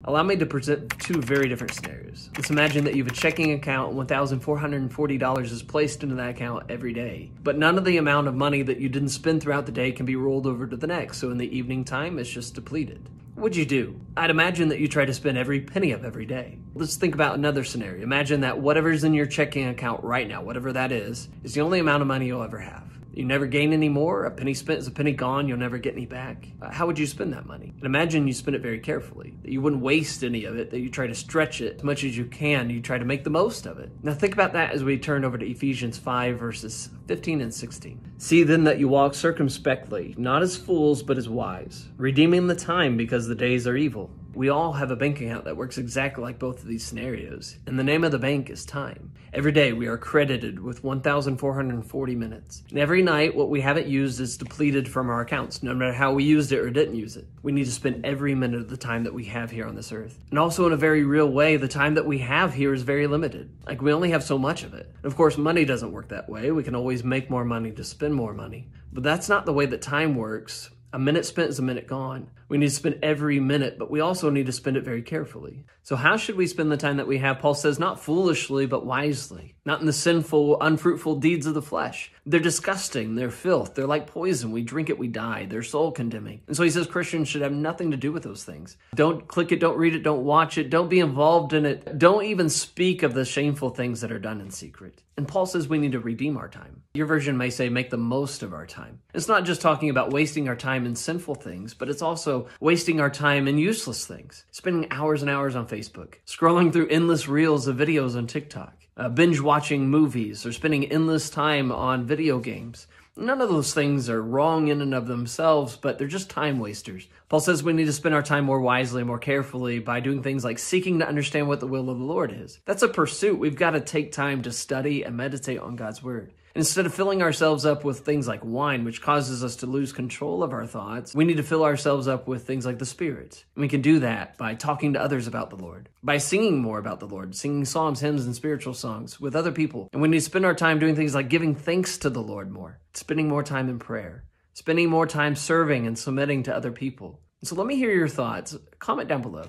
Allow me to present two very different scenarios. Let's imagine that you have a checking account and $1,440 is placed into that account every day. But none of the amount of money that you didn't spend throughout the day can be rolled over to the next, so in the evening time, it's just depleted. What would you do? I'd imagine that you try to spend every penny of every day. Let's think about another scenario. Imagine that whatever's in your checking account right now, whatever that is the only amount of money you'll ever have. You never gain any more. A penny spent is a penny gone. You'll never get any back. How would you spend that money? And imagine you spend it very carefully, that you wouldn't waste any of it, that you try to stretch it as much as you can. You try to make the most of it. Now think about that as we turn over to Ephesians 5 verses 15 and 16. See then that you walk circumspectly, not as fools, but as wise, redeeming the time because the days are evil. We all have a bank account that works exactly like both of these scenarios, and the name of the bank is time. Every day we are credited with 1,440 minutes, and every night what we haven't used is depleted from our accounts, no matter how we used it or didn't use it. We need to spend every minute of the time that we have here on this earth. And also in a very real way, the time that we have here is very limited. Like we only have so much of it. And of course, money doesn't work that way. We can always make more money to spend more money, but that's not the way that time works. A minute spent is a minute gone. We need to spend every minute, but we also need to spend it very carefully. So how should we spend the time that we have? Paul says, not foolishly, but wisely. Not in the sinful, unfruitful deeds of the flesh. They're disgusting. They're filth. They're like poison. We drink it, we die. They're soul condemning. And so he says Christians should have nothing to do with those things. Don't click it, don't read it, don't watch it, don't be involved in it. Don't even speak of the shameful things that are done in secret. And Paul says we need to redeem our time. Your version may say make the most of our time. It's not just talking about wasting our time in sinful things, but it's also wasting our time in useless things. Spending hours and hours on Facebook, scrolling through endless reels of videos on TikTok, binge watching movies, or spending endless time on video games. None of those things are wrong in and of themselves, but they're just time wasters. Paul says we need to spend our time more wisely, more carefully by doing things like seeking to understand what the will of the Lord is. That's a pursuit. We've got to take time to study and meditate on God's word. Instead of filling ourselves up with things like wine, which causes us to lose control of our thoughts, we need to fill ourselves up with things like the Spirit. And we can do that by talking to others about the Lord, by singing more about the Lord, singing psalms, hymns, and spiritual songs with other people. And we need to spend our time doing things like giving thanks to the Lord more, spending more time in prayer, spending more time serving and submitting to other people. So let me hear your thoughts. Comment down below.